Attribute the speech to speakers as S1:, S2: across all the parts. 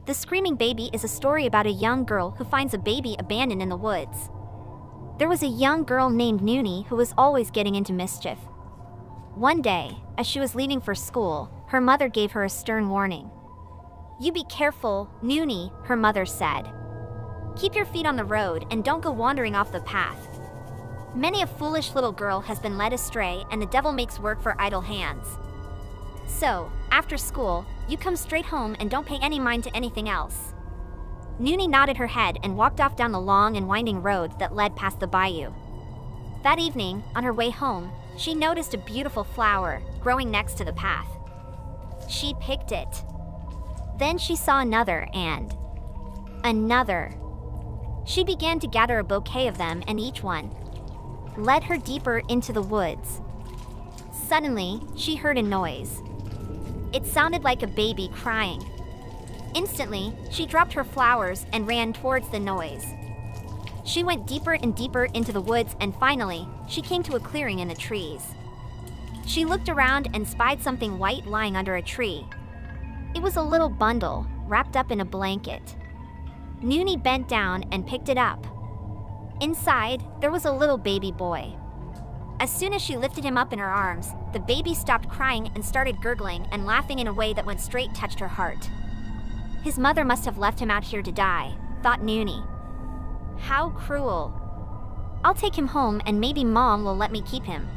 S1: The Screaming Baby is a story about a young girl who finds a baby abandoned in the woods. There was a young girl named Noonie who was always getting into mischief. One day, as she was leaving for school, her mother gave her a stern warning. "You be careful, Noonie," her mother said. "Keep your feet on the road and don't go wandering off the path. Many a foolish little girl has been led astray, and the devil makes work for idle hands. So, after school, you come straight home and don't pay any mind to anything else." Noonie nodded her head and walked off down the long and winding road that led past the bayou. That evening, on her way home, she noticed a beautiful flower growing next to the path. She picked it. Then she saw another and another. She began to gather a bouquet of them, and each one led her deeper into the woods. Suddenly, she heard a noise. It sounded like a baby crying. Instantly, she dropped her flowers and ran towards the noise. She went deeper and deeper into the woods, and finally, she came to a clearing in the trees. She looked around and spied something white lying under a tree. It was a little bundle, wrapped up in a blanket. Noonie bent down and picked it up. Inside, there was a little baby boy. As soon as she lifted him up in her arms, the baby stopped crying and started gurgling and laughing in a way that went straight touched her heart. His mother must have left him out here to die, thought Noonie. How cruel. I'll take him home and maybe Mom will let me keep him.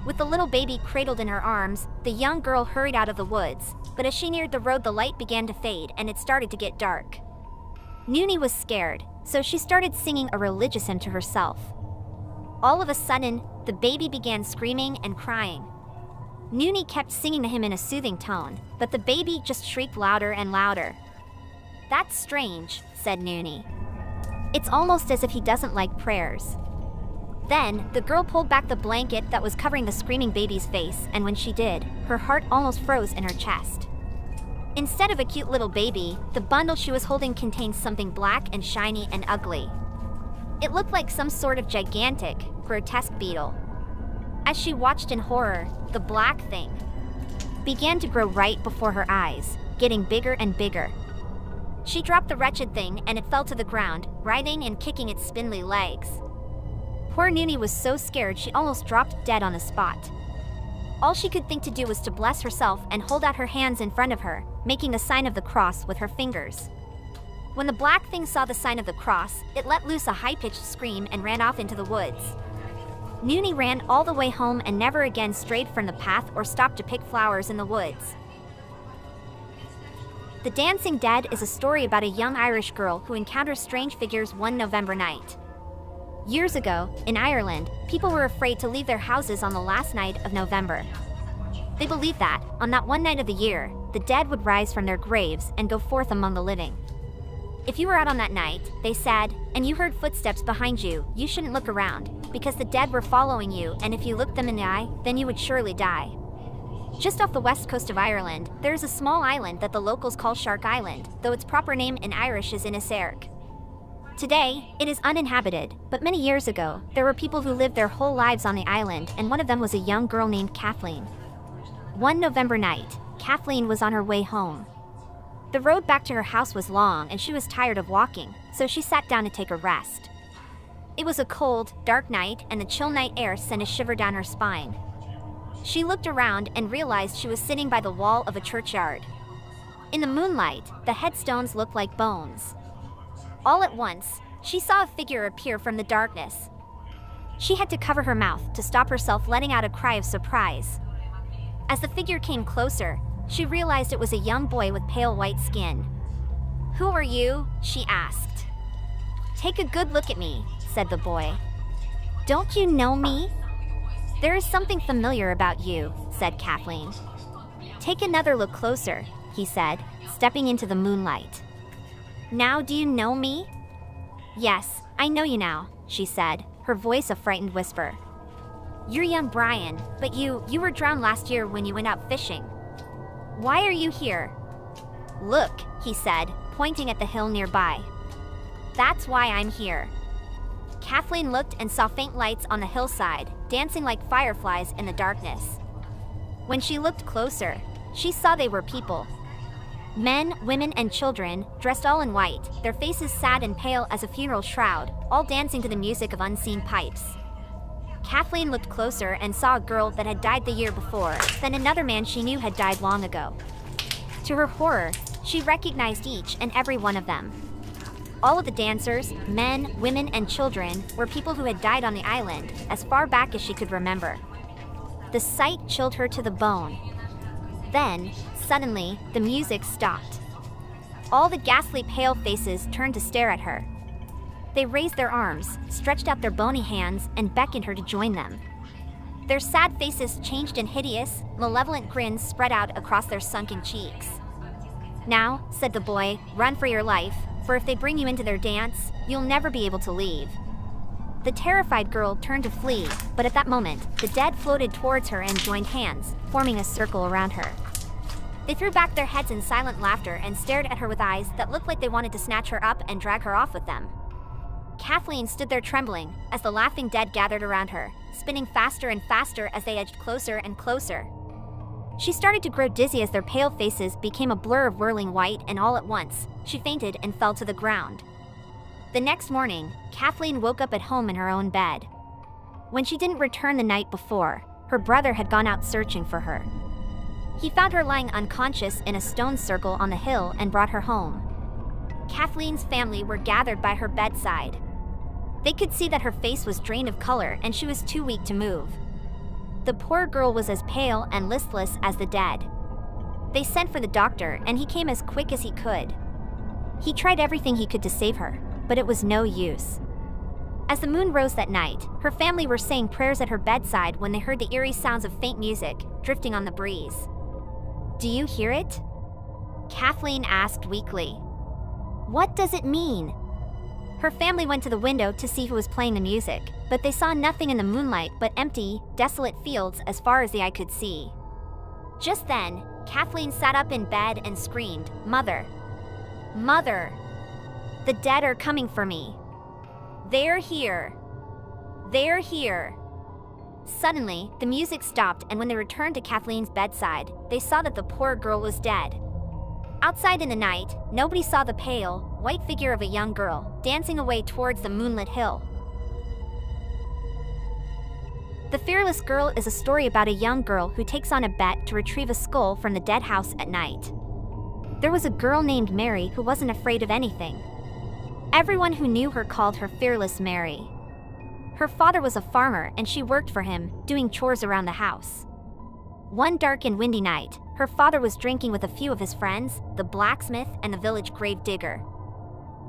S1: With the little baby cradled in her arms, the young girl hurried out of the woods, but as she neared the road, the light began to fade and it started to get dark. Noonie was scared, so she started singing a religious hymn to herself. All of a sudden, the baby began screaming and crying. Noonie kept singing the hymn in a soothing tone, but the baby just shrieked louder and louder. "That's strange," said Noonie. "It's almost as if he doesn't like prayers." Then, the girl pulled back the blanket that was covering the screaming baby's face, and when she did, her heart almost froze in her chest. Instead of a cute little baby, the bundle she was holding contained something black and shiny and ugly. It looked like some sort of gigantic, grotesque beetle. As she watched in horror, the black thing began to grow right before her eyes, getting bigger and bigger. She dropped the wretched thing and it fell to the ground, writhing and kicking its spindly legs. Poor Noonie was so scared she almost dropped dead on the spot. All she could think to do was to bless herself and hold out her hands in front of her, making the sign of the cross with her fingers. When the black thing saw the sign of the cross, it let loose a high-pitched scream and ran off into the woods. Noonie ran all the way home and never again strayed from the path or stopped to pick flowers in the woods. The Dancing Dead is a story about a young Irish girl who encounters strange figures one November night. Years ago, in Ireland, people were afraid to leave their houses on the last night of November. They believed that, on that one night of the year, the dead would rise from their graves and go forth among the living. If you were out on that night, they said, and you heard footsteps behind you, you shouldn't look around, because the dead were following you, and if you looked them in the eye, then you would surely die. Just off the west coast of Ireland, there is a small island that the locals call Shark Island, though its proper name in Irish is Inisark. Today, it is uninhabited, but many years ago, there were people who lived their whole lives on the island, and one of them was a young girl named Kathleen. One November night, Kathleen was on her way home. The road back to her house was long and she was tired of walking, so she sat down to take a rest. It was a cold, dark night, and the chill night air sent a shiver down her spine. She looked around and realized she was sitting by the wall of a churchyard. In the moonlight, the headstones looked like bones. All at once, she saw a figure appear from the darkness. She had to cover her mouth to stop herself letting out a cry of surprise. As the figure came closer, she realized it was a young boy with pale white skin. "Who are you?" she asked. "Take a good look at me," said the boy. "Don't you know me?" "There is something familiar about you," said Kathleen. "Take another look closer," he said, stepping into the moonlight. "Now do you know me?" "Yes, I know you now," she said, her voice a frightened whisper. "You're young Brian, but you were drowned last year when you went out fishing. Why are you here?" "Look," he said, pointing at the hill nearby. "That's why I'm here." Kathleen looked and saw faint lights on the hillside, dancing like fireflies in the darkness. When she looked closer, she saw they were people. Men, women, and children, dressed all in white, their faces sad and pale as a funeral shroud, all dancing to the music of unseen pipes. Kathleen looked closer and saw a girl that had died the year before, then another man she knew had died long ago. To her horror, she recognized each and every one of them. All of the dancers, men, women, and children, were people who had died on the island, as far back as she could remember. The sight chilled her to the bone. Then, suddenly, the music stopped. All the ghastly pale faces turned to stare at her. They raised their arms, stretched out their bony hands, and beckoned her to join them. Their sad faces changed in hideous, malevolent grins spread out across their sunken cheeks. "Now," said the boy, "run for your life, for if they bring you into their dance, you'll never be able to leave." The terrified girl turned to flee, but at that moment, the dead floated towards her and joined hands, forming a circle around her. They threw back their heads in silent laughter and stared at her with eyes that looked like they wanted to snatch her up and drag her off with them. Kathleen stood there trembling as the laughing dead gathered around her, spinning faster and faster as they edged closer and closer. She started to grow dizzy as their pale faces became a blur of whirling white, and all at once, she fainted and fell to the ground. The next morning, Kathleen woke up at home in her own bed. When she didn't return the night before, her brother had gone out searching for her. He found her lying unconscious in a stone circle on the hill and brought her home. Kathleen's family were gathered by her bedside. They could see that her face was drained of color and she was too weak to move. The poor girl was as pale and listless as the dead. They sent for the doctor and he came as quick as he could. He tried everything he could to save her, but it was no use. As the moon rose that night, her family were saying prayers at her bedside when they heard the eerie sounds of faint music drifting on the breeze. "Do you hear it?" Kathleen asked weakly. "What does it mean?" Her family went to the window to see who was playing the music, but they saw nothing in the moonlight but empty, desolate fields as far as the eye could see. Just then, Kathleen sat up in bed and screamed, "Mother! Mother! The dead are coming for me! They're here! They're here!" Suddenly, the music stopped, and when they returned to Kathleen's bedside, they saw that the poor girl was dead. Outside in the night, nobody saw the pale, white figure of a young girl dancing away towards the moonlit hill. The Fearless Girl is a story about a young girl who takes on a bet to retrieve a skull from the dead house at night. There was a girl named Mary who wasn't afraid of anything. Everyone who knew her called her Fearless Mary. Her father was a farmer and she worked for him, doing chores around the house. One dark and windy night, her father was drinking with a few of his friends, the blacksmith and the village grave digger.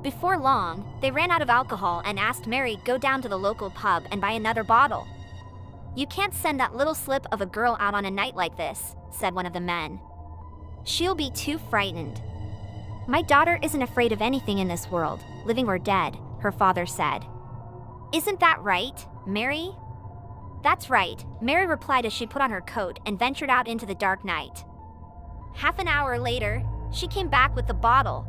S1: Before long, they ran out of alcohol and asked Mary to go down to the local pub and buy another bottle. "You can't send that little slip of a girl out on a night like this," said one of the men. "She'll be too frightened." "My daughter isn't afraid of anything in this world, living or dead," her father said. "Isn't that right, Mary?" "That's right," Mary replied as she put on her coat and ventured out into the dark night. Half an hour later, she came back with the bottle.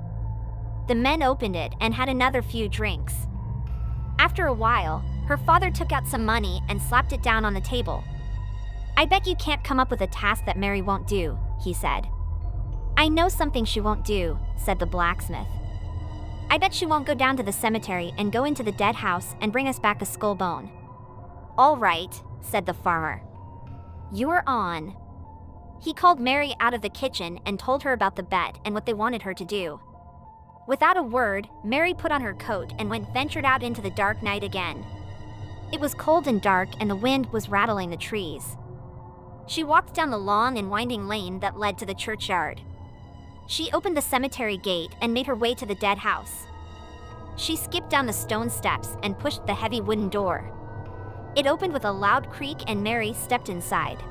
S1: The men opened it and had another few drinks. After a while, her father took out some money and slapped it down on the table. "I bet you can't come up with a task that Mary won't do," he said. "I know something she won't do," said the blacksmith. "I bet she won't go down to the cemetery and go into the dead house and bring us back a skull bone." "All right," said the farmer. "You're on." He called Mary out of the kitchen and told her about the bet and what they wanted her to do. Without a word, Mary put on her coat and ventured out into the dark night again. It was cold and dark and the wind was rattling the trees. She walked down the long and winding lane that led to the churchyard. She opened the cemetery gate and made her way to the dead house. She skipped down the stone steps and pushed the heavy wooden door. It opened with a loud creak and Mary stepped inside.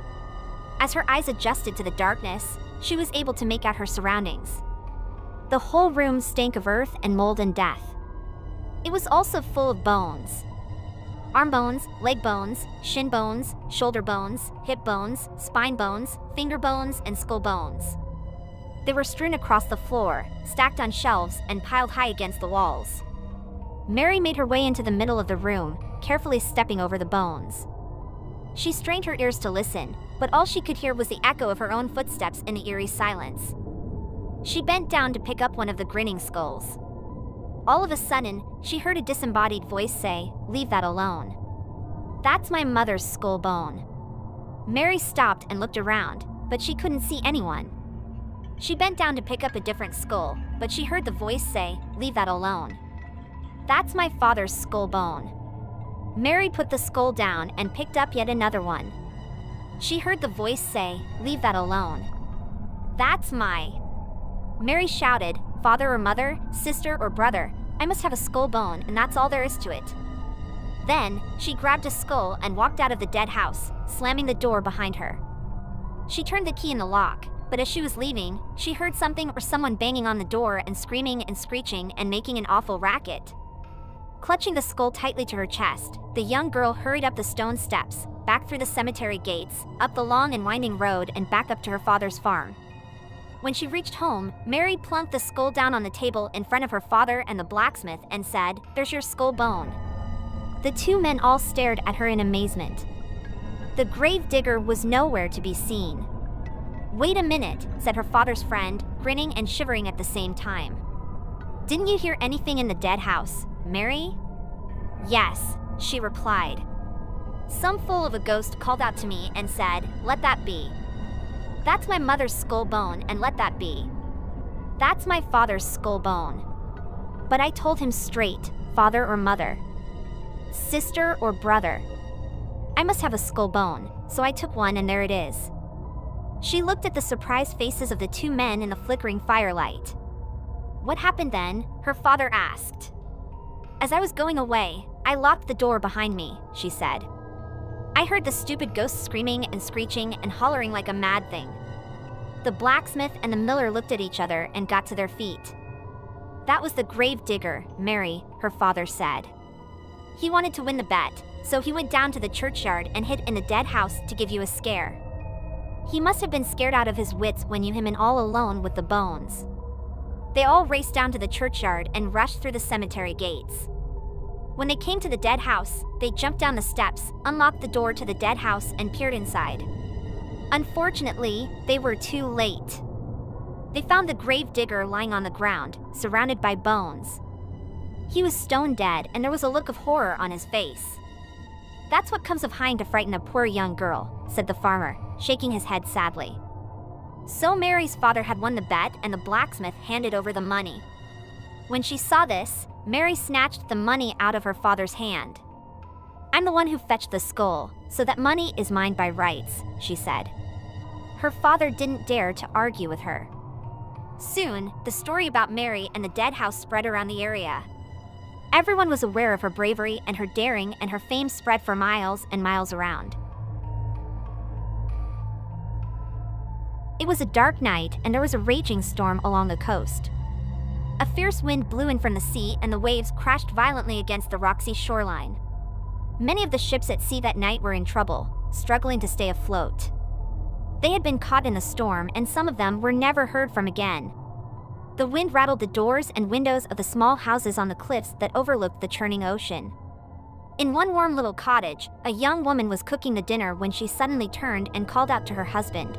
S1: As her eyes adjusted to the darkness, she was able to make out her surroundings. The whole room stank of earth and mold and death. It was also full of bones. Arm bones, leg bones, shin bones, shoulder bones, hip bones, spine bones, finger bones, and skull bones. They were strewn across the floor, stacked on shelves, and piled high against the walls. Mary made her way into the middle of the room, carefully stepping over the bones. She strained her ears to listen, but all she could hear was the echo of her own footsteps in the eerie silence. She bent down to pick up one of the grinning skulls. All of a sudden, she heard a disembodied voice say, "Leave that alone." "That's my mother's skull bone." Mary stopped and looked around, but she couldn't see anyone. She bent down to pick up a different skull, but she heard the voice say, "Leave that alone." "That's my father's skull bone." Mary put the skull down and picked up yet another one. She heard the voice say, "Leave that alone." "That's my..." Mary shouted, "Father or mother, sister or brother, I must have a skull bone, and that's all there is to it." Then, she grabbed a skull and walked out of the dead house, slamming the door behind her. She turned the key in the lock, but as she was leaving, she heard something or someone banging on the door and screaming and screeching and making an awful racket. Clutching the skull tightly to her chest, the young girl hurried up the stone steps, back through the cemetery gates, up the long and winding road and back up to her father's farm. When she reached home, Mary plunked the skull down on the table in front of her father and the blacksmith and said, "There's your skull bone." The two men all stared at her in amazement. The grave digger was nowhere to be seen. "Wait a minute," said her father's friend, grinning and shivering at the same time. "Didn't you hear anything in the dead house, Mary?" "Yes," she replied. "Some fool of a ghost called out to me and said, 'Let that be.' That's my mother's skull bone, and let that be. That's my father's skull bone." But I told him straight, "Father or mother, sister or brother, I must have a skull bone," so I took one and there it is. She looked at the surprised faces of the two men in the flickering firelight. "What happened then?" her father asked. "As I was going away, I locked the door behind me," she said. "I heard the stupid ghost screaming and screeching and hollering like a mad thing." The blacksmith and the miller looked at each other and got to their feet. "That was the grave digger, Mary," her father said. "He wanted to win the bet, so he went down to the churchyard and hid in the dead house to give you a scare. He must have been scared out of his wits when you him in all alone with the bones." They all raced down to the churchyard and rushed through the cemetery gates. When they came to the dead house, they jumped down the steps, unlocked the door to the dead house and peered inside. Unfortunately, they were too late. They found the grave digger lying on the ground, surrounded by bones. He was stone dead and there was a look of horror on his face. "That's what comes of hiring to frighten a poor young girl," said the farmer, shaking his head sadly. So Mary's father had won the bet and the blacksmith handed over the money. When she saw this, Mary snatched the money out of her father's hand. "I'm the one who fetched the skull, so that money is mine by rights," she said. Her father didn't dare to argue with her. Soon, the story about Mary and the dead house spread around the area. Everyone was aware of her bravery and her daring, and her fame spread for miles and miles around. It was a dark night and there was a raging storm along the coast. A fierce wind blew in from the sea and the waves crashed violently against the rocky shoreline. Many of the ships at sea that night were in trouble, struggling to stay afloat. They had been caught in the storm and some of them were never heard from again. The wind rattled the doors and windows of the small houses on the cliffs that overlooked the churning ocean. In one warm little cottage, a young woman was cooking the dinner when she suddenly turned and called out to her husband.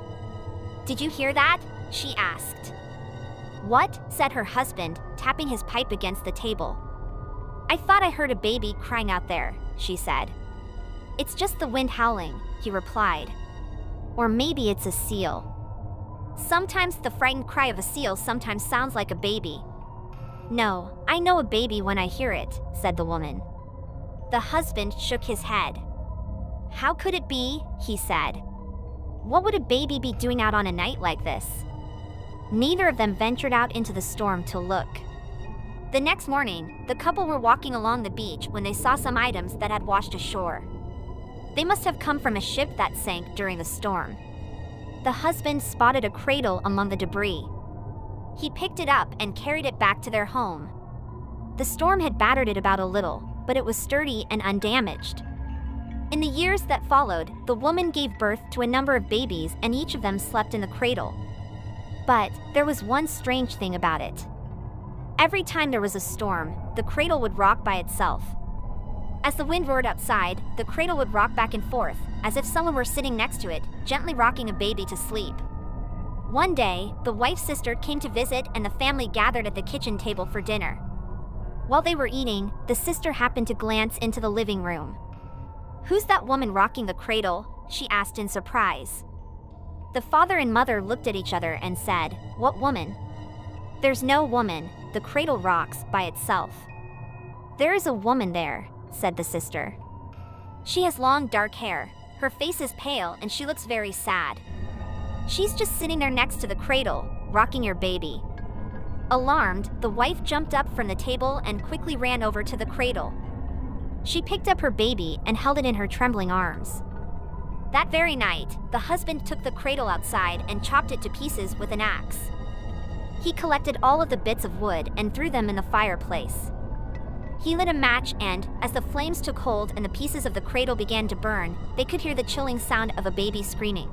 S1: "Did you hear that?" she asked. "What?" said her husband, tapping his pipe against the table. "I thought I heard a baby crying out there," she said. "It's just the wind howling," he replied. "Or maybe it's a seal. Sometimes the frightened cry of a seal sometimes sounds like a baby." "No, I know a baby when I hear it," said the woman. The husband shook his head. "How could it be?" he said. "What would a baby be doing out on a night like this?" Neither of them ventured out into the storm to look. The next morning, the couple were walking along the beach when they saw some items that had washed ashore. They must have come from a ship that sank during the storm. The husband spotted a cradle among the debris. He picked it up and carried it back to their home. The storm had battered it about a little, but it was sturdy and undamaged. In the years that followed, the woman gave birth to a number of babies and each of them slept in the cradle. But there was one strange thing about it. Every time there was a storm, the cradle would rock by itself. As the wind roared outside, the cradle would rock back and forth, as if someone were sitting next to it, gently rocking a baby to sleep. One day, the wife's sister came to visit and the family gathered at the kitchen table for dinner. While they were eating, the sister happened to glance into the living room. "Who's that woman rocking the cradle?" she asked in surprise. The father and mother looked at each other and said, "What woman?" "There's no woman, the cradle rocks by itself." "There is a woman there," said the sister. "She has long dark hair, her face is pale and she looks very sad. She's just sitting there next to the cradle, rocking your baby." Alarmed, the wife jumped up from the table and quickly ran over to the cradle. She picked up her baby and held it in her trembling arms. That very night, the husband took the cradle outside and chopped it to pieces with an axe. He collected all of the bits of wood and threw them in the fireplace. He lit a match and, as the flames took hold and the pieces of the cradle began to burn, they could hear the chilling sound of a baby screaming.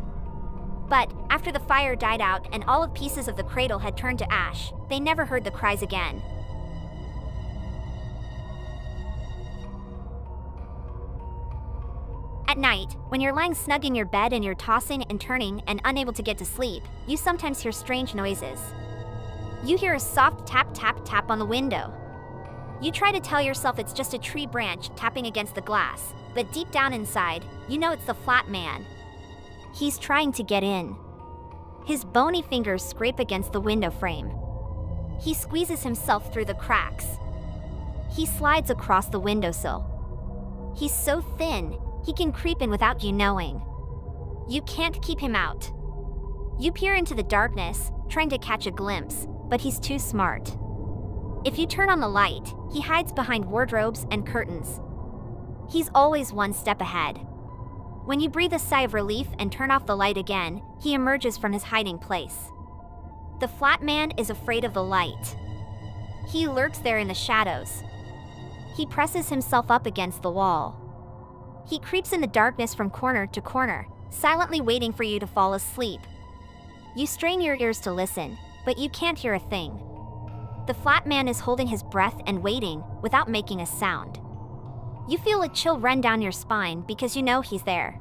S1: But, after the fire died out and all of pieces of the cradle had turned to ash, they never heard the cries again. At night, when you're lying snug in your bed and you're tossing and turning and unable to get to sleep, you sometimes hear strange noises. You hear a soft tap tap tap on the window. You try to tell yourself it's just a tree branch tapping against the glass, but deep down inside, you know it's the flat man. He's trying to get in. His bony fingers scrape against the window frame. He squeezes himself through the cracks. He slides across the windowsill. He's so thin, he can creep in without you knowing. You can't keep him out. You peer into the darkness, trying to catch a glimpse, but he's too smart. If you turn on the light, he hides behind wardrobes and curtains. He's always one step ahead. When you breathe a sigh of relief and turn off the light again, he emerges from his hiding place. The flat man is afraid of the light. He lurks there in the shadows. He presses himself up against the wall. He creeps in the darkness from corner to corner, silently waiting for you to fall asleep. You strain your ears to listen, but you can't hear a thing. The flat man is holding his breath and waiting, without making a sound. You feel a chill run down your spine because you know he's there.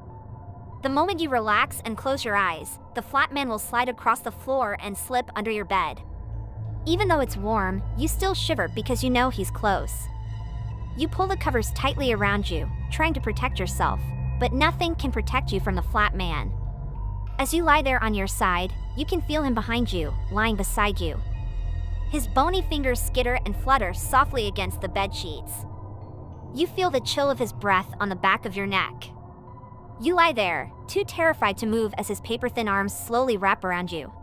S1: The moment you relax and close your eyes, the flat man will slide across the floor and slip under your bed. Even though it's warm, you still shiver because you know he's close. You pull the covers tightly around you, trying to protect yourself, but nothing can protect you from the flat man. As you lie there on your side, you can feel him behind you, lying beside you. His bony fingers skitter and flutter softly against the bed sheets. You feel the chill of his breath on the back of your neck. You lie there, too terrified to move as his paper-thin arms slowly wrap around you.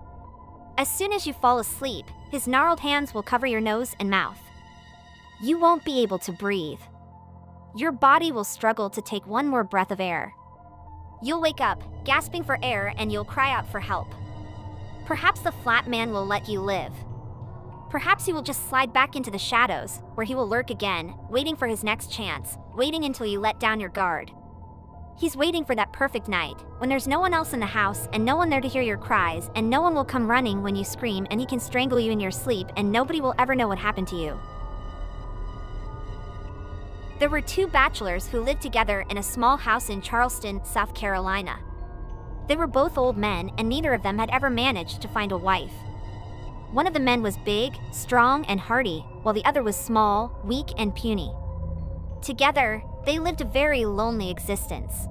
S1: As soon as you fall asleep, his gnarled hands will cover your nose and mouth. You won't be able to breathe. Your body will struggle to take one more breath of air. You'll wake up, gasping for air, and you'll cry out for help. Perhaps the flat man will let you live. Perhaps he will just slide back into the shadows, where he will lurk again, waiting for his next chance, waiting until you let down your guard. He's waiting for that perfect night, when there's no one else in the house and no one there to hear your cries, and no one will come running when you scream, and he can strangle you in your sleep and nobody will ever know what happened to you. There were two bachelors who lived together in a small house in Charleston, South Carolina. They were both old men and neither of them had ever managed to find a wife. One of the men was big, strong, and hardy, while the other was small, weak, and puny. Together, they lived a very lonely existence.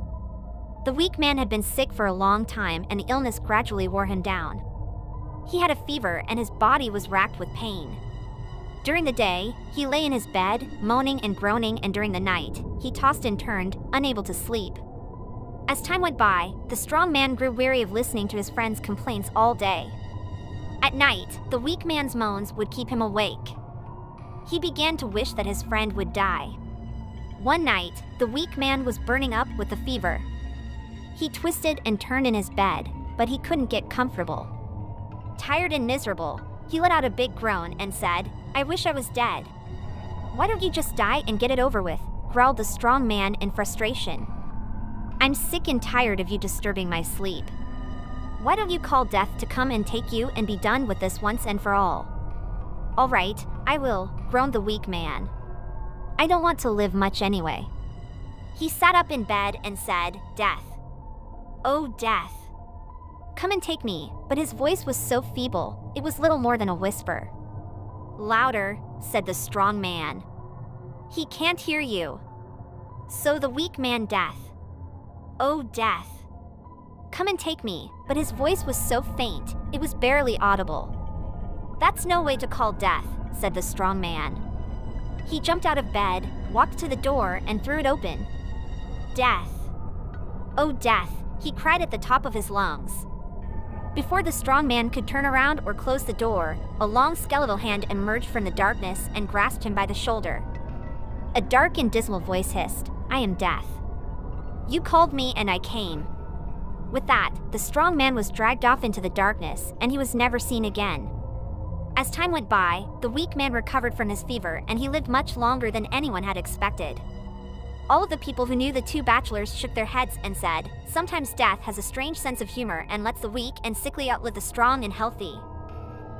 S1: The weak man had been sick for a long time and the illness gradually wore him down. He had a fever and his body was racked with pain. During the day, he lay in his bed, moaning and groaning, and during the night, he tossed and turned, unable to sleep. As time went by, the strong man grew weary of listening to his friend's complaints all day. At night, the weak man's moans would keep him awake. He began to wish that his friend would die. One night, the weak man was burning up with a fever. He twisted and turned in his bed, but he couldn't get comfortable. Tired and miserable, he let out a big groan and said, "I wish I was dead." "Why don't you just die and get it over with?" growled the strong man in frustration. "I'm sick and tired of you disturbing my sleep. Why don't you call death to come and take you and be done with this once and for all?" "All right, I will," groaned the weak man. "I don't want to live much anyway." He sat up in bed and said, "Death. Oh, death. "Come and take me," but his voice was so feeble, it was little more than a whisper. "Louder," said the strong man. "He can't hear you." So the weak man, Death. "Oh, Death. Come and take me," but his voice was so faint, it was barely audible. "That's no way to call death," said the strong man. He jumped out of bed, walked to the door, and threw it open. "Death. Oh, Death," he cried at the top of his lungs. Before the strong man could turn around or close the door, a long skeletal hand emerged from the darkness and grasped him by the shoulder. A dark and dismal voice hissed, "I am Death. You called me and I came." With that, the strong man was dragged off into the darkness, and he was never seen again. As time went by, the weak man recovered from his fever, and he lived much longer than anyone had expected. All of the people who knew the two bachelors shook their heads and said, "Sometimes death has a strange sense of humor and lets the weak and sickly outlive the strong and healthy."